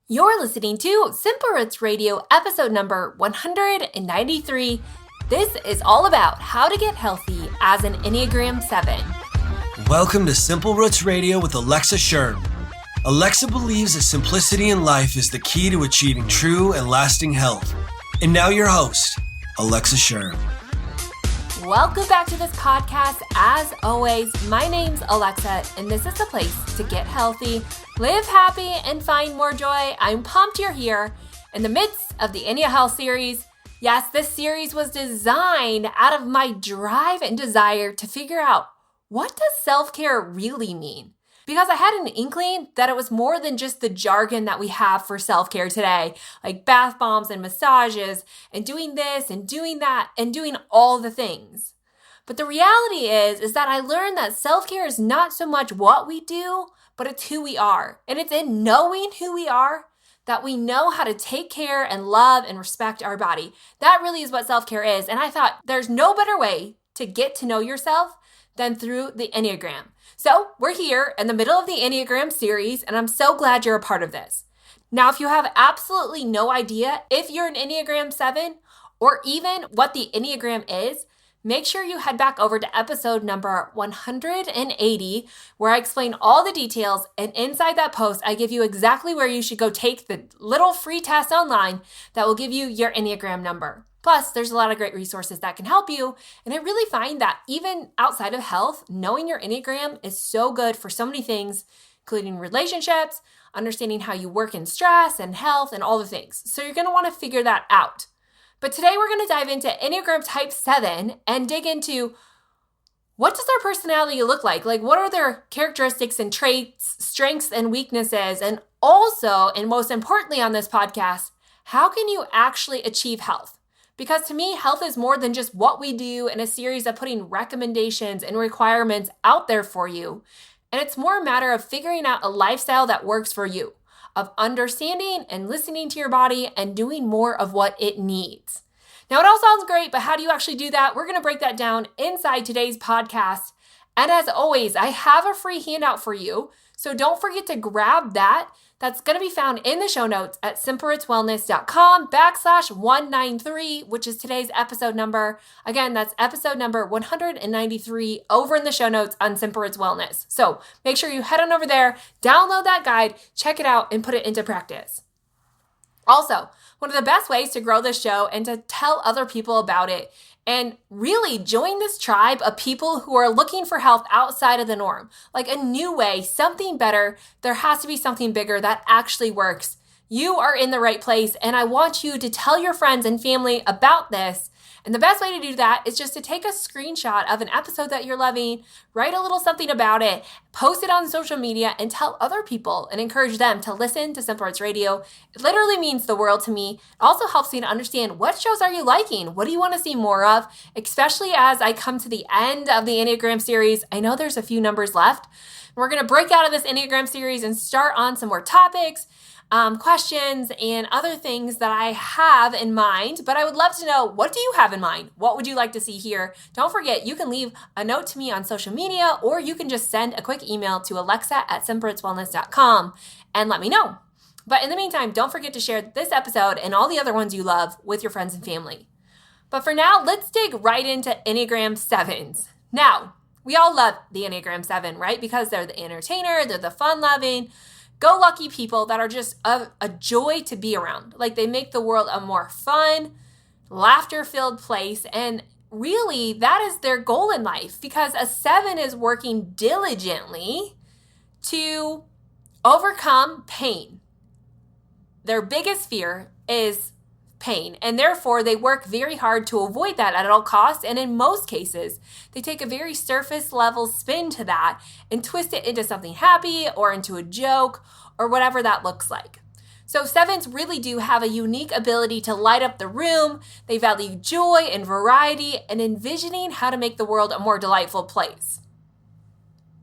You're listening to Simple Roots Radio episode number 193. This is all about how to get healthy as an Enneagram 7. Welcome to Simple Roots Radio with Alexa Sherm. Alexa believes that simplicity in life is the key to achieving true and lasting health. And now your host, Alexa Sherm. Welcome back to this podcast. As always, my name's Alexa, and this is the place to get healthy, live happy, and find more joy. I'm pumped you're here in the midst of the Ennea Health series. Yes, this series was designed out of my drive and desire to figure out, what does self-care really mean? Because I had an inkling that it was more than just the jargon that we have for self-care today, like bath bombs and massages and doing this and doing that and doing all the things. But the reality is that I learned that self-care is not so much what we do, but it's who we are. And it's in knowing who we are that we know how to take care and love and respect our body. That really is what self-care is. And I thought there's no better way to get to know yourself than through the Enneagram. So we're here in the middle of the Enneagram series, and I'm so glad you're a part of this. Now, if you have absolutely no idea if you're an Enneagram 7 or even what the Enneagram is, make sure you head back over to episode number 180, where I explain all the details, and inside that post, I give you exactly where you should go take the little free test online that will give you your Enneagram number. Plus, there's a lot of great resources that can help you, and I really find that even outside of health, knowing your Enneagram is so good for so many things, including relationships, understanding how you work in stress and health and all the things. So you're going to want to figure that out. But today we're going to dive into Enneagram Type 7 and dig into, what does their personality look like? Like, what are their characteristics and traits, strengths and weaknesses? And also, and most importantly on this podcast, how can you actually achieve health? Because to me, health is more than just what we do in a series of putting recommendations and requirements out there for you. And it's more a matter of figuring out a lifestyle that works for you, of understanding and listening to your body and doing more of what it needs. Now, it all sounds great, but how do you actually do that? We're going to break that down inside today's podcast. And as always, I have a free handout for you. So don't forget to grab that. That's going to be found in the show notes at simplerootswellness.com/193, which is today's episode number. Again, that's episode number 193 over in the show notes on Simple Roots Wellness. So make sure you head on over there, download that guide, check it out, and put it into practice. Also, one of the best ways to grow this show and to tell other people about it and really join this tribe of people who are looking for health outside of the norm, like a new way, something better. There has to be something bigger that actually works. You are in the right place, and I want you to tell your friends and family about this. And the best way to do that is just to take a screenshot of an episode that you're loving, write a little something about it, post it on social media, and tell other people and encourage them to listen to Simple Roots Radio. It literally means the world to me. It also helps me to understand, what shows are you liking? What do you want to see more of? Especially as I come to the end of the Enneagram series. I know there's a few numbers left. We're going to break out of this Enneagram series and start on some more topics, questions, and other things that I have in mind, but I would love to know, what do you have in mind? What would you like to see here? Don't forget, you can leave a note to me on social media, or you can just send a quick email to alexa@simplerootswellness.com and let me know. But in the meantime, don't forget to share this episode and all the other ones you love with your friends and family. But for now, let's dig right into Enneagram 7s. Now, we all love the Enneagram 7, right? Because they're the entertainer, they're the fun-loving, go-lucky people that are just a joy to be around. Like, they make the world a more fun, laughter-filled place. And really, that is their goal in life, because a 7 is working diligently to overcome pain. Their biggest fear is pain, and therefore they work very hard to avoid that at all costs. And in most cases, they take a very surface level spin to that and twist it into something happy or into a joke or whatever that looks like. So 7s really do have a unique ability to light up the room. They value joy and variety and envisioning how to make the world a more delightful place.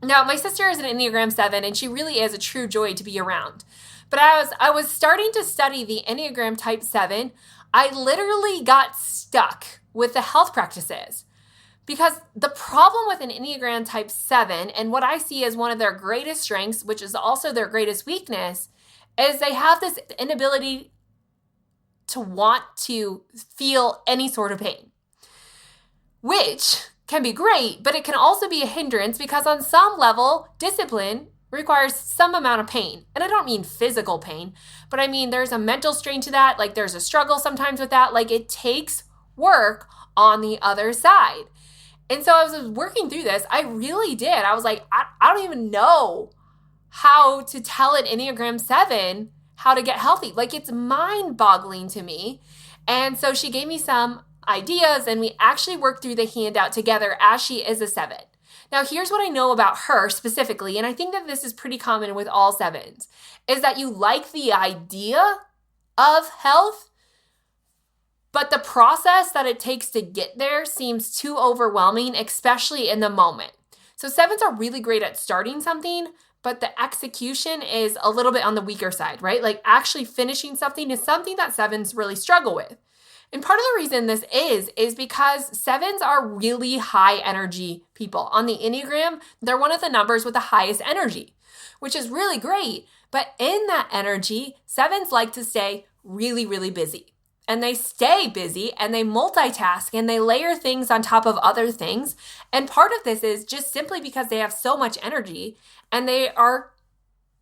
Now, my sister is an Enneagram 7, and she really is a true joy to be around. But as I was starting to study the Enneagram Type 7, I literally got stuck with the health practices. Because the problem with an Enneagram Type 7, and what I see as one of their greatest strengths, which is also their greatest weakness, is they have this inability to want to feel any sort of pain, which can be great, but it can also be a hindrance because on some level, discipline requires some amount of pain. And I don't mean physical pain, but I mean there's a mental strain to that. Like there's a struggle sometimes with that. Like it takes work on the other side. And so I was working through this. I really did. I was like, I don't even know how to tell an Enneagram 7 how to get healthy. Like it's mind-boggling to me. And so she gave me some ideas and we actually worked through the handout together as she is a 7. Now, here's what I know about her specifically, and I think that this is pretty common with all 7s, is that you like the idea of health, but the process that it takes to get there seems too overwhelming, especially in the moment. So 7s are really great at starting something, but the execution is a little bit on the weaker side, right? Like actually finishing something is something that 7s really struggle with. And part of the reason this is because 7s are really high energy people. On the Enneagram, they're one of the numbers with the highest energy, which is really great. But in that energy, 7s like to stay really, really busy. And they stay busy and they multitask and they layer things on top of other things. And part of this is just simply because they have so much energy and they are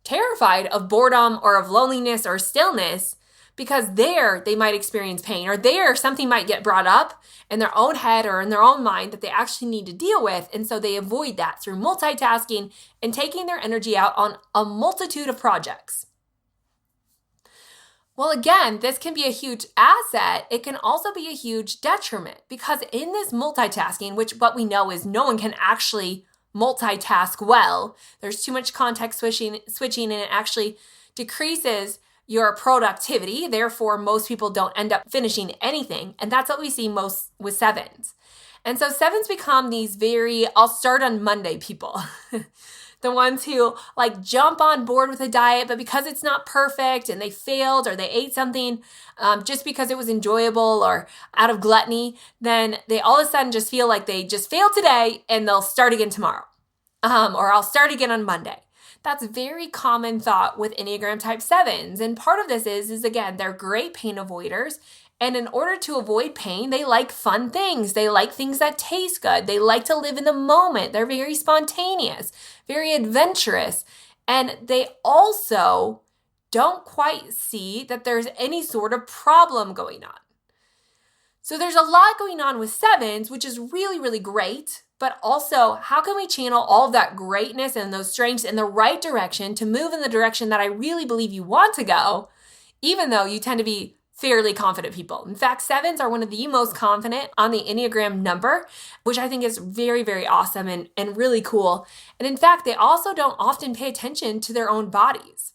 terrified of boredom or of loneliness or stillness, because there they might experience pain, or there something might get brought up in their own head or in their own mind that they actually need to deal with. And so they avoid that through multitasking and taking their energy out on a multitude of projects. Well, again, this can be a huge asset. It can also be a huge detriment because in this multitasking, which what we know is no one can actually multitask well, there's too much context switching and it actually decreases your productivity. Therefore, most people don't end up finishing anything. And that's what we see most with 7s. And so 7s become these very, I'll start on Monday people. The ones who like jump on board with a diet, but because it's not perfect and they failed or they ate something just because it was enjoyable or out of gluttony, then they all of a sudden just feel like they just failed today and they'll start again tomorrow. Or I'll start again on Monday. That's very common thought with Enneagram type 7s. And part of this is again, they're great pain avoiders. And in order to avoid pain, they like fun things. They like things that taste good. They like to live in the moment. They're very spontaneous, very adventurous. And they also don't quite see that there's any sort of problem going on. So there's a lot going on with 7s, which is really, really great. But also, how can we channel all of that greatness and those strengths in the right direction to move in the direction that I really believe you want to go, even though you tend to be fairly confident people. In fact, 7s are one of the most confident on the Enneagram number, which I think is very, very awesome and really cool. And in fact, they also don't often pay attention to their own bodies.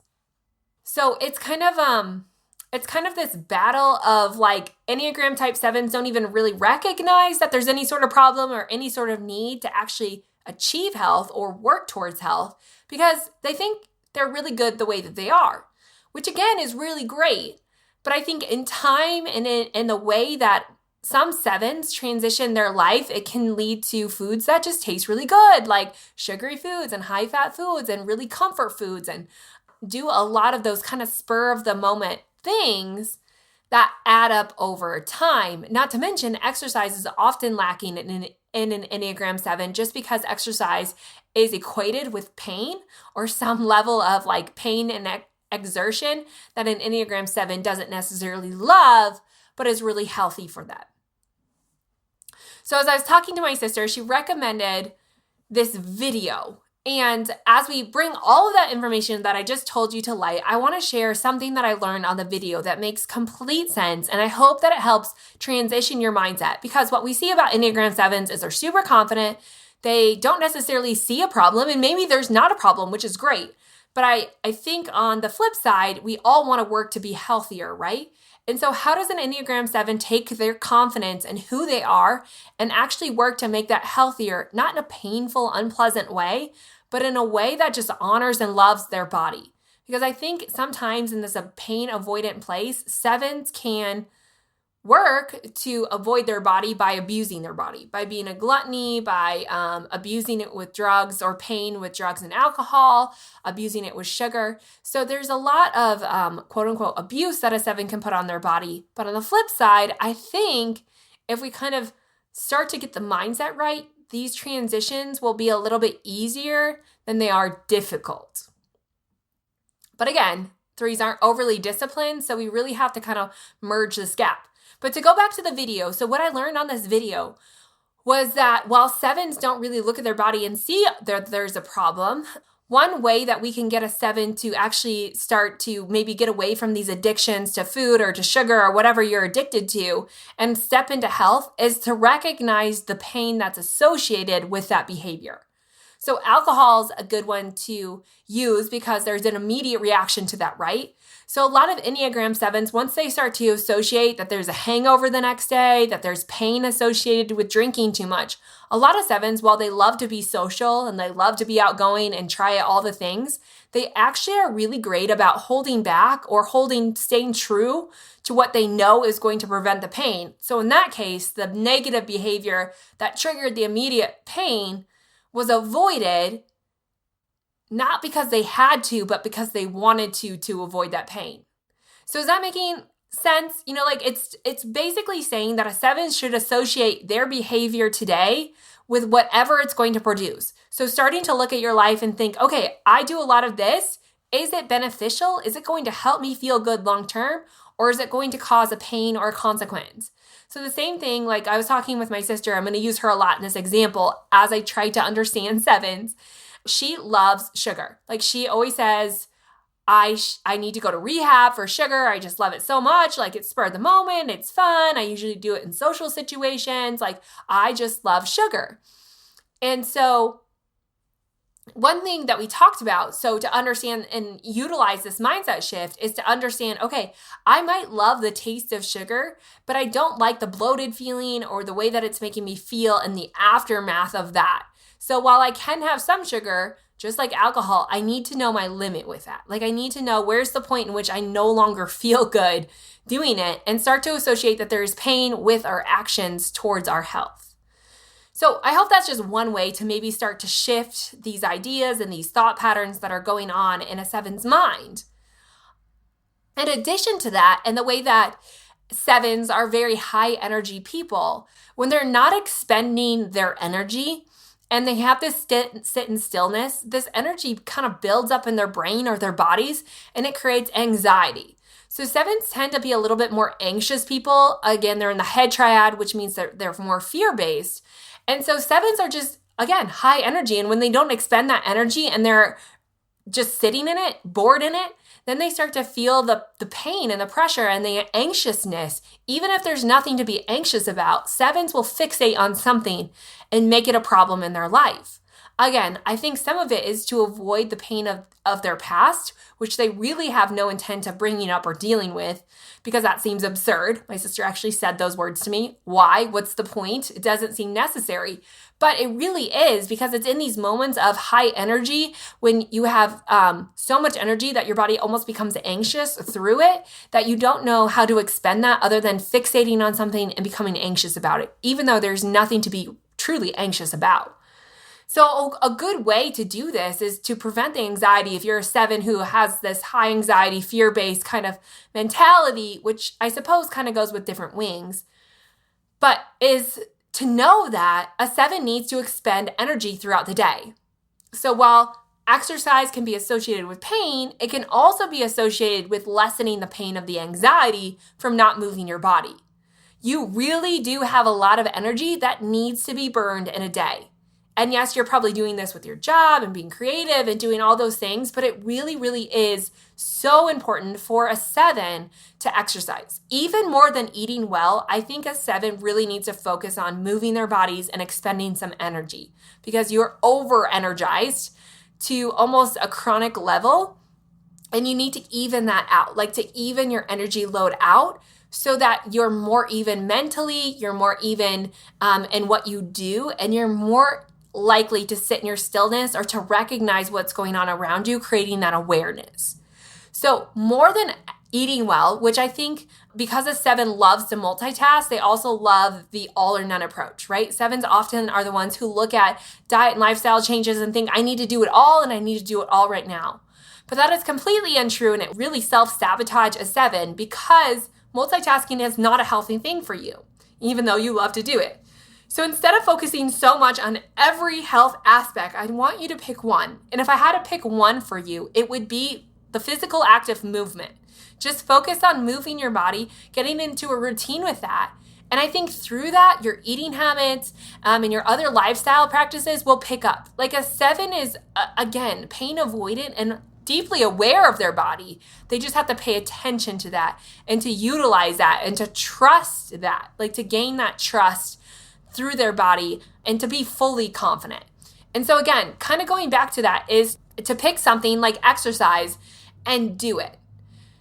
So it's kind of this battle of like Enneagram type 7s don't even really recognize that there's any sort of problem or any sort of need to actually achieve health or work towards health because they think they're really good the way that they are, which again is really great. But I think in time and in the way that some 7s transition their life, it can lead to foods that just taste really good, like sugary foods and high-fat foods and really comfort foods, and do a lot of those kind of spur of the moment things that add up over time. Not to mention, exercise is often lacking in an Enneagram 7 just because exercise is equated with pain or some level of like pain and exertion that an Enneagram 7 doesn't necessarily love, but is really healthy for them. So as I was talking to my sister, she recommended this video. And as we bring all of that information that I just told you to light, I want to share something that I learned on the video that makes complete sense. And I hope that it helps transition your mindset, because what we see about Enneagram 7s is they're super confident. They don't necessarily see a problem, and maybe there's not a problem, which is great. But I think on the flip side, we all want to work to be healthier, right? And so how does an Enneagram 7 take their confidence and who they are and actually work to make that healthier, not in a painful, unpleasant way, but in a way that just honors and loves their body? Because I think sometimes in this pain avoidant place, 7s can work to avoid their body by abusing their body, by being a gluttony, by abusing it with drugs or pain with drugs and alcohol, abusing it with sugar. So there's a lot of quote unquote abuse that a 7 can put on their body. But on the flip side, I think if we kind of start to get the mindset right, these transitions will be a little bit easier than they are difficult. But again, 3s aren't overly disciplined, so we really have to kind of merge this gap. But to go back to the video, so what I learned on this video was that while 7s don't really look at their body and see that there's a problem, one way that we can get a 7 to actually start to maybe get away from these addictions to food or to sugar or whatever you're addicted to and step into health is to recognize the pain that's associated with that behavior. So alcohol's a good one to use because there's an immediate reaction to that, right? So a lot of Enneagram 7s, once they start to associate that there's a hangover the next day, that there's pain associated with drinking too much, a lot of 7s, while they love to be social and they love to be outgoing and try all the things, they actually are really great about holding back or staying true to what they know is going to prevent the pain. So in that case, the negative behavior that triggered the immediate pain was avoided, not because they had to, but because they wanted to avoid that pain. So is that making sense? It's basically saying that a 7 should associate their behavior today with whatever it's going to produce. So starting to look at your life and think, okay, I do a lot of this. Is it beneficial? Is it going to help me feel good long term? Or is it going to cause a pain or a consequence? So the same thing, like I was talking with my sister, I'm going to use her a lot in this example as I try to understand 7s. She loves sugar. Like she always says, I need to go to rehab for sugar. I just love it so much. Like it's spur of the moment. It's fun. I usually do it in social situations. Like I just love sugar. And so one thing that we talked about, so to understand and utilize this mindset shift is to understand, okay, I might love the taste of sugar, but I don't like the bloated feeling or the way that it's making me feel in the aftermath of that. So while I can have some sugar, just like alcohol, I need to know my limit with that. Like I need to know where's the point in which I no longer feel good doing it and start to associate that there is pain with our actions towards our health. So I hope that's just one way to maybe start to shift these ideas and these thought patterns that are going on in a 7's mind. In addition to that, and the way that 7s are very high energy people, when they're not expending their energy and they have this sit in stillness, this energy kind of builds up in their brain or their bodies and it creates anxiety. So 7s tend to be a little bit more anxious people. Again, they're in the head triad, which means they're more fear-based. And so 7s are just, again, high energy. And when they don't expend that energy and they're just sitting in it, bored in it, then they start to feel the pain and the pressure and the anxiousness. Even if there's nothing to be anxious about, 7s will fixate on something and make it a problem in their life. Again, I think some of it is to avoid the pain of their past, which they really have no intent of bringing up or dealing with, because that seems absurd. My sister actually said those words to me. Why? What's the point? It doesn't seem necessary. But it really is, because it's in these moments of high energy when you have so much energy that your body almost becomes anxious through it, that you don't know how to expend that other than fixating on something and becoming anxious about it, even though there's nothing to be truly anxious about. So a good way to do this is to prevent the anxiety. If you're a 7 who has this high anxiety, fear-based kind of mentality, which I suppose kind of goes with different wings, but is to know that a 7 needs to expend energy throughout the day. So while exercise can be associated with pain, it can also be associated with lessening the pain of the anxiety from not moving your body. You really do have a lot of energy that needs to be burned in a day. And yes, you're probably doing this with your job and being creative and doing all those things, but it really, really is so important for a 7 to exercise. Even more than eating well, I think a 7 really needs to focus on moving their bodies and expending some energy, because you're over-energized to almost a chronic level, and you need to even that out, like to even your energy load out so that you're more even mentally, you're more even in what you do, and you're more likely to sit in your stillness or to recognize what's going on around you, creating that awareness. So more than eating well, which I think because a 7 loves to multitask, they also love the all or none approach, right? 7s often are the ones who look at diet and lifestyle changes and think, I need to do it all and I need to do it all right now. But that is completely untrue, and it really self-sabotage a 7 because multitasking is not a healthy thing for you, even though you love to do it. So instead of focusing so much on every health aspect, I want you to pick one. And if I had to pick one for you, it would be the physical act of movement. Just focus on moving your body, getting into a routine with that. And I think through that, your eating habits and your other lifestyle practices will pick up. Like a 7 is, again, pain avoidant and deeply aware of their body. They just have to pay attention to that and to utilize that and to trust that, like to gain that trust through their body and to be fully confident. And so again, kind of going back to that is to pick something like exercise and do it.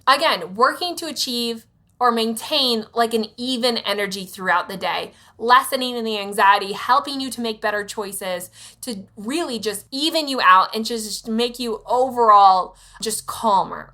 Again, working to achieve or maintain like an even energy throughout the day, lessening the anxiety, helping you to make better choices, to really just even you out and just make you overall just calmer.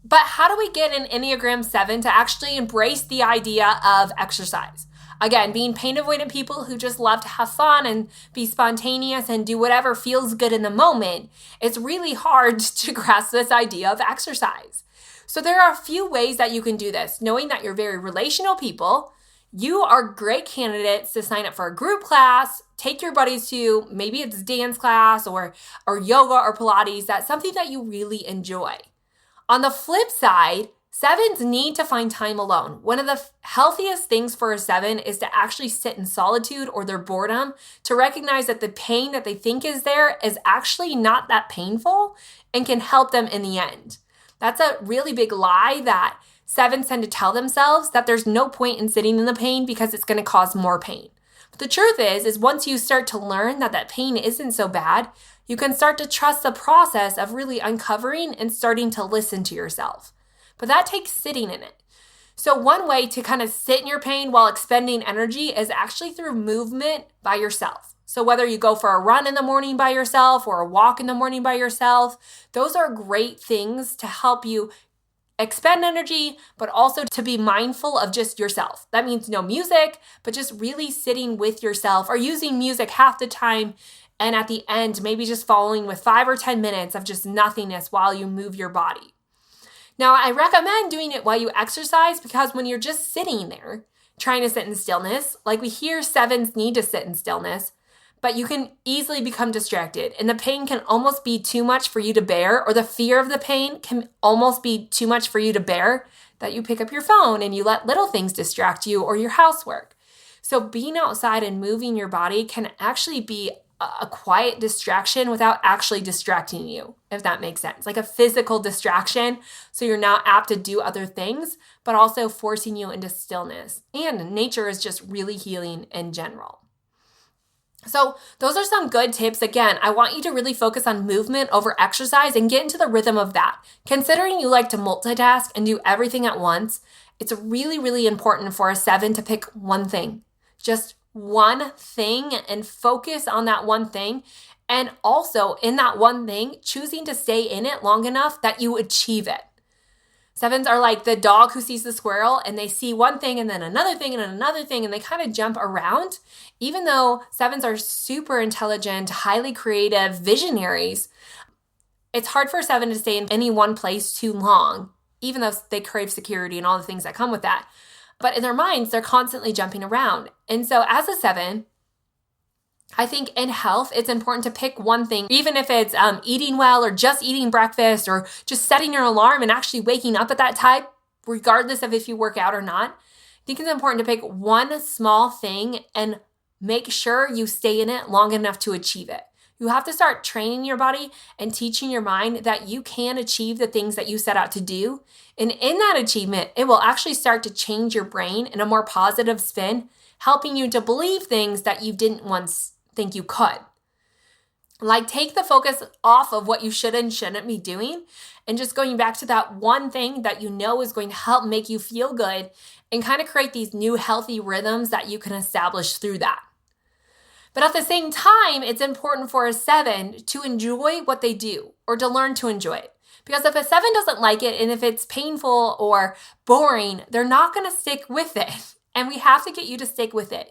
But how do we get an Enneagram 7 to actually embrace the idea of exercise? Again, being pain avoidant people who just love to have fun and be spontaneous and do whatever feels good in the moment, it's really hard to grasp this idea of exercise. So there are a few ways that you can do this, knowing that you're very relational people. You are great candidates to sign up for a group class, take your buddies to, maybe it's dance class or yoga or Pilates. That's something that you really enjoy. On the flip side, 7s need to find time alone. One of the healthiest things for a 7 is to actually sit in solitude or their boredom, to recognize that the pain that they think is there is actually not that painful and can help them in the end. That's a really big lie that 7s tend to tell themselves, that there's no point in sitting in the pain because it's going to cause more pain. But the truth is once you start to learn that pain isn't so bad, you can start to trust the process of really uncovering and starting to listen to yourself. But that takes sitting in it. So one way to kind of sit in your pain while expending energy is actually through movement by yourself. So whether you go for a run in the morning by yourself or a walk in the morning by yourself, those are great things to help you expend energy, but also to be mindful of just yourself. That means no music, but just really sitting with yourself or using music half the time. And at the end, maybe just following with 5 or 10 minutes of just nothingness while you move your body. Now, I recommend doing it while you exercise because when you're just sitting there trying to sit in stillness, like we hear 7s need to sit in stillness, but you can easily become distracted and the pain can almost be too much for you to bear, or the fear of the pain can almost be too much for you to bear, that you pick up your phone and you let little things distract you or your housework. So being outside and moving your body can actually be a quiet distraction without actually distracting you, if that makes sense. Like a physical distraction, so you're not apt to do other things, but also forcing you into stillness. And nature is just really healing in general. So those are some good tips. Again, I want you to really focus on movement over exercise and get into the rhythm of that. Considering you like to multitask and do everything at once, it's really, really important for a 7 to pick one thing. Just one thing and focus on that one thing. And also in that one thing, choosing to stay in it long enough that you achieve it. 7s are like the dog who sees the squirrel and they see one thing and then another thing and another thing and they kind of jump around. Even though 7s are super intelligent, highly creative, visionaries, it's hard for a 7 to stay in any one place too long, even though they crave security and all the things that come with that. But in their minds, they're constantly jumping around. And so as a 7, I think in health, it's important to pick one thing, even if it's eating well or just eating breakfast or just setting your alarm and actually waking up at that time, regardless of if you work out or not. I think it's important to pick one small thing and make sure you stay in it long enough to achieve it. You have to start training your body and teaching your mind that you can achieve the things that you set out to do. And in that achievement, it will actually start to change your brain in a more positive spin, helping you to believe things that you didn't once think you could. Like take the focus off of what you should and shouldn't be doing and just going back to that one thing that you know is going to help make you feel good and kind of create these new healthy rhythms that you can establish through that. But at the same time, it's important for a 7 to enjoy what they do or to learn to enjoy it. Because if a 7 doesn't like it, and if it's painful or boring, they're not going to stick with it. And we have to get you to stick with it.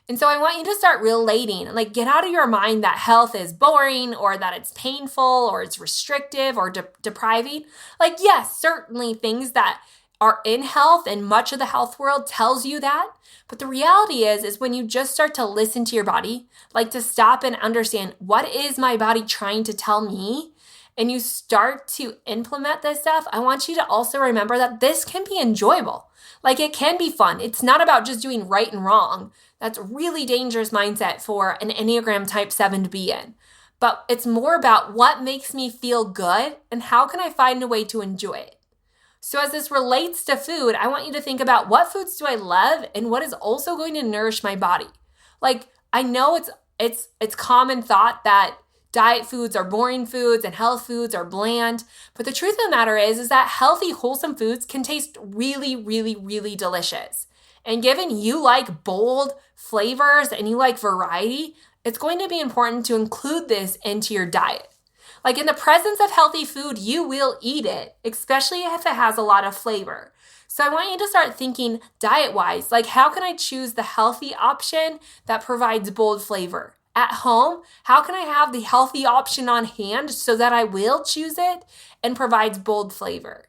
And so I want you to start relating, like get out of your mind that health is boring or that it's painful or it's restrictive or depriving. Like, yes, certainly things that are in health and much of the health world tells you that. But the reality is when you just start to listen to your body, like to stop and understand what is my body trying to tell me, and you start to implement this stuff, I want you to also remember that this can be enjoyable. Like it can be fun. It's not about just doing right and wrong. That's a really dangerous mindset for an Enneagram type 7 to be in. But it's more about what makes me feel good and how can I find a way to enjoy it. So as this relates to food, I want you to think about what foods do I love and what is also going to nourish my body. Like I know it's common thought that diet foods are boring foods and health foods are bland. But the truth of the matter is that healthy, wholesome foods can taste really, really, really delicious. And given you like bold flavors and you like variety, it's going to be important to include this into your diet. Like in the presence of healthy food, you will eat it, especially if it has a lot of flavor. So I want you to start thinking diet-wise, like how can I choose the healthy option that provides bold flavor? At home, how can I have the healthy option on hand so that I will choose it and provides bold flavor?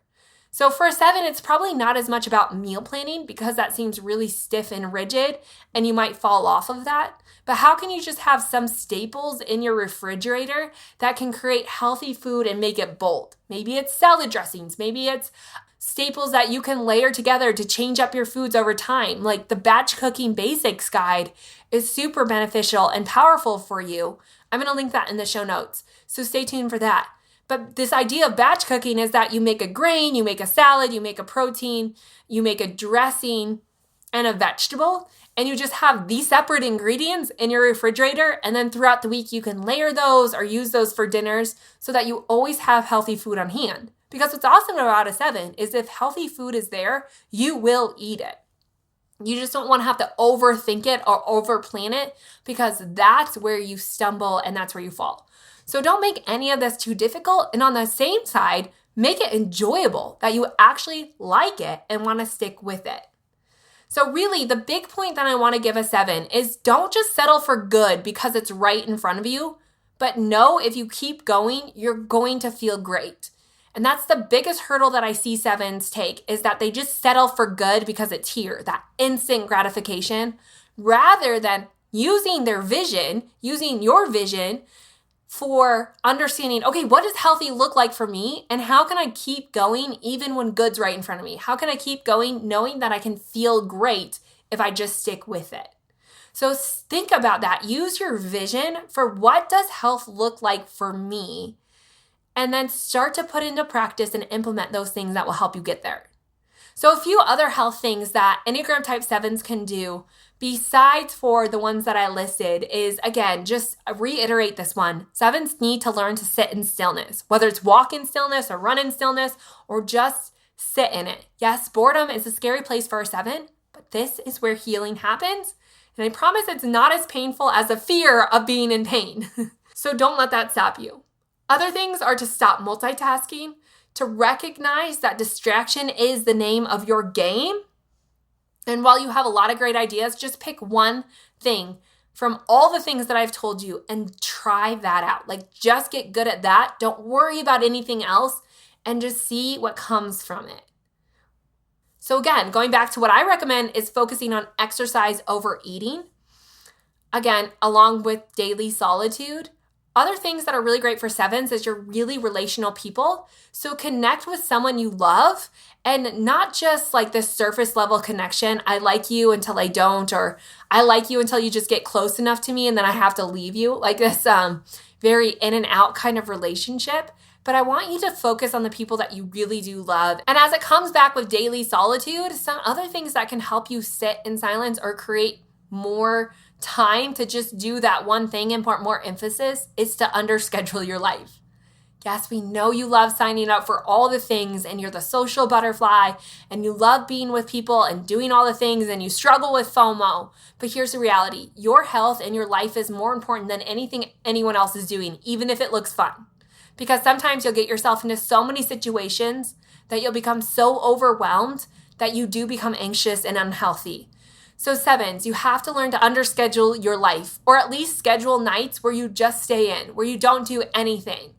So for a 7, it's probably not as much about meal planning because that seems really stiff and rigid and you might fall off of that. But how can you just have some staples in your refrigerator that can create healthy food and make it bold? Maybe it's salad dressings. Maybe it's staples that you can layer together to change up your foods over time. Like the Batch Cooking Basics guide is super beneficial and powerful for you. I'm going to link that in the show notes. So stay tuned for that. But this idea of batch cooking is that you make a grain, you make a salad, you make a protein, you make a dressing and a vegetable, and you just have these separate ingredients in your refrigerator. And then throughout the week, you can layer those or use those for dinners so that you always have healthy food on hand. Because what's awesome about a 7 is if healthy food is there, you will eat it. You just don't want to have to overthink it or overplan it because that's where you stumble and that's where you fall. So don't make any of this too difficult. And on the same side, make it enjoyable, that you actually like it and want to stick with it. So really, the big point that I want to give a 7 is don't just settle for good because it's right in front of you, but know if you keep going, you're going to feel great. And that's the biggest hurdle that I see 7s take is that they just settle for good because it's here, that instant gratification, rather than using their vision, using your vision for understanding, okay, what does healthy look like for me? And how can I keep going even when good's right in front of me? How can I keep going knowing that I can feel great if I just stick with it? So think about that. Use your vision for what does health look like for me? And then start to put into practice and implement those things that will help you get there. So a few other health things that Enneagram Type 7s can do besides for the ones that I listed is, again, just reiterate this one. 7s need to learn to sit in stillness, whether it's walk in stillness or run in stillness or just sit in it. Yes, boredom is a scary place for a 7, but this is where healing happens. And I promise it's not as painful as the fear of being in pain. So don't let that stop you. Other things are to stop multitasking, to recognize that distraction is the name of your game. And while you have a lot of great ideas, just pick one thing from all the things that I've told you and try that out. Like just get good at that. Don't worry about anything else and just see what comes from it. So again, going back to what I recommend is focusing on exercise over eating. Again, along with daily solitude. Other things that are really great for 7s is you're really relational people. So connect with someone you love and not just like this surface level connection. I like you until I don't, or I like you until you just get close enough to me and then I have to leave you. Like this very in and out kind of relationship. But I want you to focus on the people that you really do love. And as it comes back with daily solitude, some other things that can help you sit in silence or create more time to just do that one thing and put more emphasis is to underschedule your life. Yes, we know you love signing up for all the things and you're the social butterfly and you love being with people and doing all the things and you struggle with FOMO. But here's the reality. Your health and your life is more important than anything anyone else is doing, even if it looks fun. because sometimes you'll get yourself into so many situations that you'll become so overwhelmed that you do become anxious and unhealthy. So 7s, you have to learn to underschedule your life, or at least schedule nights where you just stay in, where you don't do anything.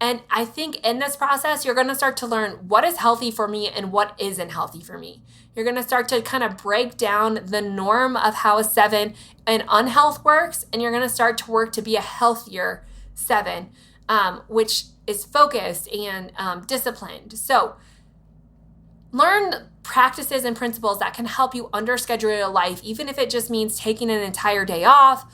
And I think in this process, you're going to start to learn what is healthy for me and what isn't healthy for me. You're going to start to kind of break down the norm of how a 7 and unhealth works, and you're going to start to work to be a healthier 7, which is focused and disciplined. So learn practices and principles that can help you underschedule your life, even if it just means taking an entire day off,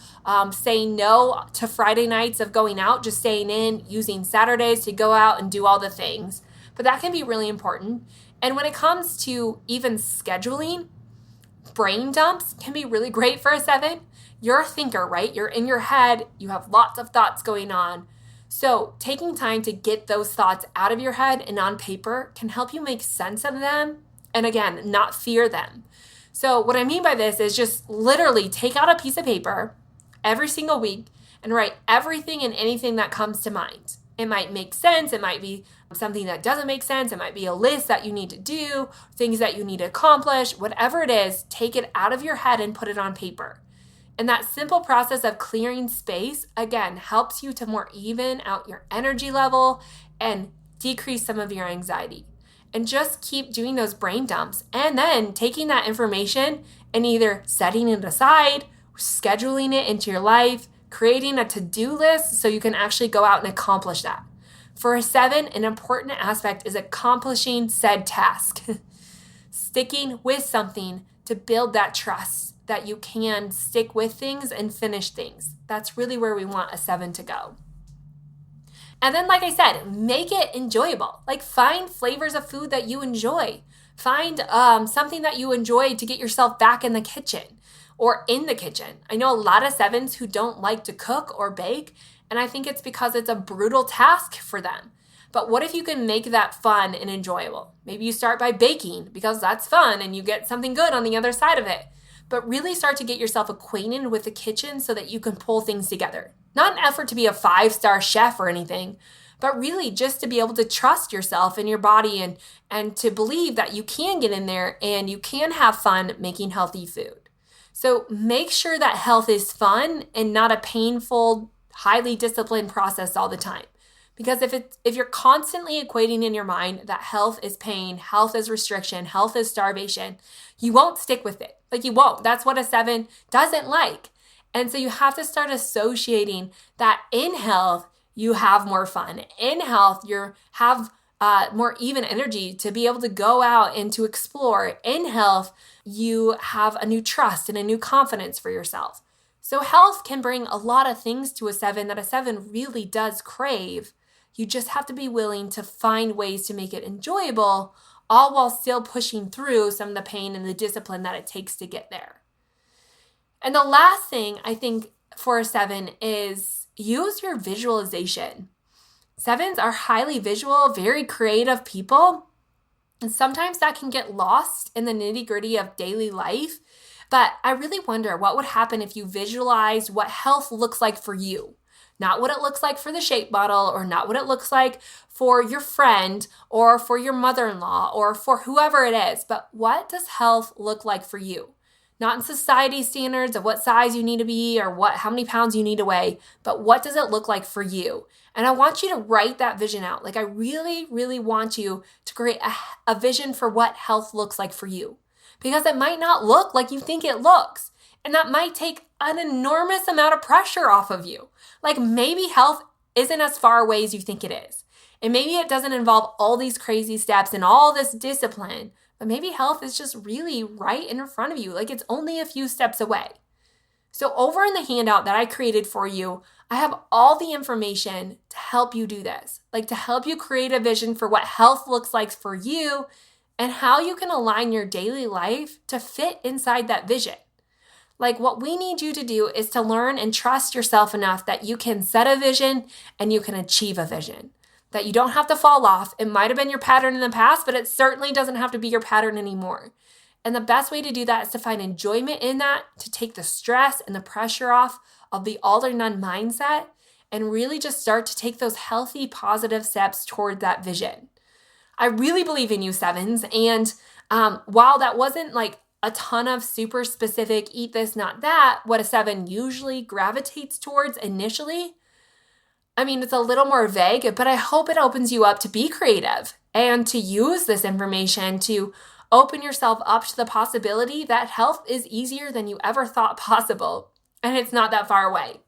saying no to Friday nights of going out, just staying in, using Saturdays to go out and do all the things. But that can be really important. And when it comes to even scheduling, brain dumps can be really great for a 7. You're a thinker, right? You're in your head. You have lots of thoughts going on. So taking time to get those thoughts out of your head and on paper can help you make sense of them and, again, not fear them. So what I mean by this is just literally take out a piece of paper every single week and write everything and anything that comes to mind. It might make sense. It might be something that doesn't make sense. It might be a list that you need to do, things that you need to accomplish. Whatever it is, take it out of your head and put it on paper. And that simple process of clearing space, again, helps you to more even out your energy level and decrease some of your anxiety. And just keep doing those brain dumps and then taking that information and either setting it aside, scheduling it into your life, creating a to-do list so you can actually go out and accomplish that. For a 7, an important aspect is accomplishing said task. Sticking with something to build that trust that you can stick with things and finish things. That's really where we want a 7 to go. And then, like I said, make it enjoyable. Like, find flavors of food that you enjoy. Find something that you enjoy to get yourself back in the kitchen or in the kitchen. I know a lot of 7s who don't like to cook or bake, and I think it's because it's a brutal task for them. But what if you can make that fun and enjoyable? Maybe you start by baking because that's fun and you get something good on the other side of it. But really start to get yourself acquainted with the kitchen so that you can pull things together. Not an effort to be a 5-star chef or anything, but really just to be able to trust yourself and your body and to believe that you can get in there and you can have fun making healthy food. So make sure that health is fun and not a painful, highly disciplined process all the time. Because if you're constantly equating in your mind that health is pain, health is restriction, health is starvation, you won't stick with it. Like, you won't. That's what a 7 doesn't like. And so you have to start associating that in health, you have more fun. In health, you have more even energy to be able to go out and to explore. In health, you have a new trust and a new confidence for yourself. So health can bring a lot of things to a 7 that a 7 really does crave. You just have to be willing to find ways to make it enjoyable, all while still pushing through some of the pain and the discipline that it takes to get there. And the last thing I think for a 7 is use your visualization. 7s are highly visual, very creative people. And sometimes that can get lost in the nitty-gritty of daily life. But I really wonder what would happen if you visualized what health looks like for you. Not what it looks like for the shape model, or not what it looks like for your friend or for your mother-in-law or for whoever it is, but what does health look like for you? Not in society standards of what size you need to be or how many pounds you need to weigh, but what does it look like for you? And I want you to write that vision out. Like, I really, really want you to create a vision for what health looks like for you, because it might not look like you think it looks. And that might take an enormous amount of pressure off of you. Like, maybe health isn't as far away as you think it is. And maybe it doesn't involve all these crazy steps and all this discipline, but maybe health is just really right in front of you. Like, it's only a few steps away. So over in the handout that I created for you, I have all the information to help you do this, like to help you create a vision for what health looks like for you and how you can align your daily life to fit inside that vision. Like, what we need you to do is to learn and trust yourself enough that you can set a vision and you can achieve a vision, that you don't have to fall off. It might have been your pattern in the past, but it certainly doesn't have to be your pattern anymore. And the best way to do that is to find enjoyment in that, to take the stress and the pressure off of the all or none mindset, and really just start to take those healthy, positive steps toward that vision. I really believe in you, 7s. And while that wasn't like a ton of super specific, eat this, not that, what a 7 usually gravitates towards initially, I mean, it's a little more vague, but I hope it opens you up to be creative and to use this information to open yourself up to the possibility that health is easier than you ever thought possible, and it's not that far away.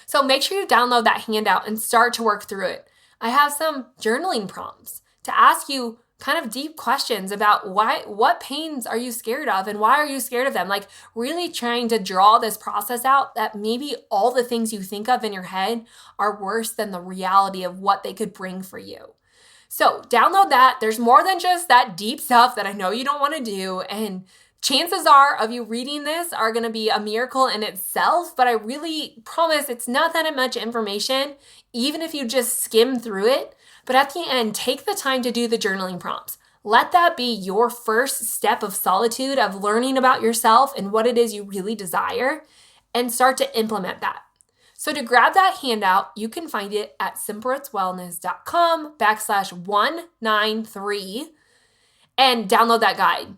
So make sure you download that handout and start to work through it. I have some journaling prompts to ask you kind of deep questions about what pains are you scared of and why are you scared of them? Like really trying to draw this process out that maybe all the things you think of in your head are worse than the reality of what they could bring for you. So download that. There's more than just that deep stuff that I know you don't want to do. And chances are of you reading this are going to be a miracle in itself, but I really promise it's not that much information, even if you just skim through it. But at the end, take the time to do the journaling prompts. Let that be your first step of solitude, of learning about yourself and what it is you really desire, and start to implement that. So to grab that handout, you can find it at simplerootswellness.com/193 and download that guide.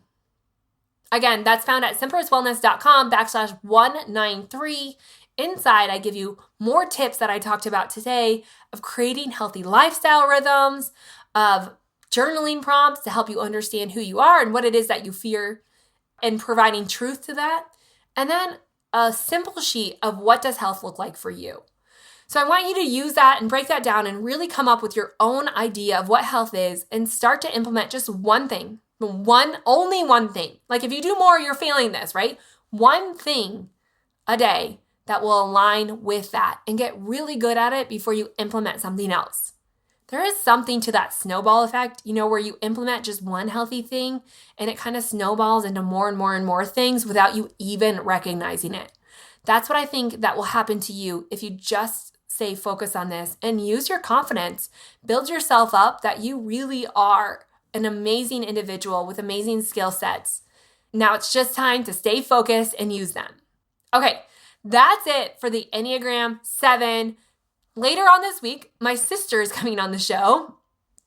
Again, that's found at simplerootswellness.com/193. Inside, I give you more tips that I talked about today of creating healthy lifestyle rhythms, of journaling prompts to help you understand who you are and what it is that you fear, and providing truth to that. And then a simple sheet of what does health look like for you. So I want you to use that and break that down and really come up with your own idea of what health is and start to implement just one thing. Only one thing. Like if you do more, you're failing this, right? One thing a day that will align with that and get really good at it before you implement something else. There is something to that snowball effect, where you implement just one healthy thing and it kind of snowballs into more and more and more things without you even recognizing it. That's what I think that will happen to you if you just stay focused on this and use your confidence, build yourself up that you really are an amazing individual with amazing skill sets. Now it's just time to stay focused and use them. Okay, that's it for the Enneagram 7. Later on this week, my sister is coming on the show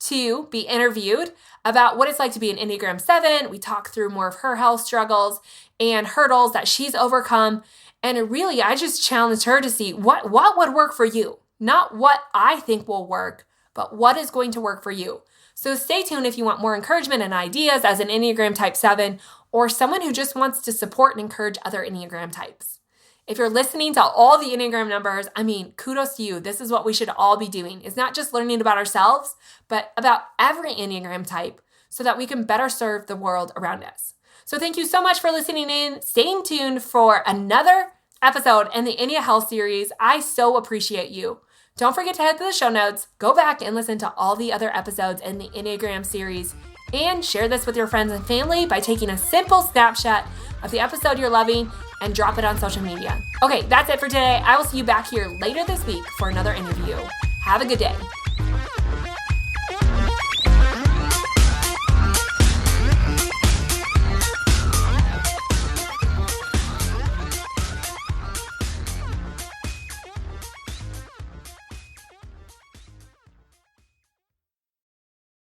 to be interviewed about what it's like to be an Enneagram 7. We talk through more of her health struggles and hurdles that she's overcome. And really, I just challenged her to see what would work for you. Not what I think will work, but what is going to work for you. So stay tuned if you want more encouragement and ideas as an Enneagram Type 7 or someone who just wants to support and encourage other Enneagram types. If you're listening to all the Enneagram numbers, kudos to you. This is what we should all be doing. It's not just learning about ourselves, but about every Enneagram type so that we can better serve the world around us. So thank you so much for listening in. Stay tuned for another episode in the Ennea Health series. I so appreciate you. Don't forget to head to the show notes, go back and listen to all the other episodes in the Enneagram series, and share this with your friends and family by taking a simple snapshot of the episode you're loving and drop it on social media. Okay, that's it for today. I will see you back here later this week for another interview. Have a good day.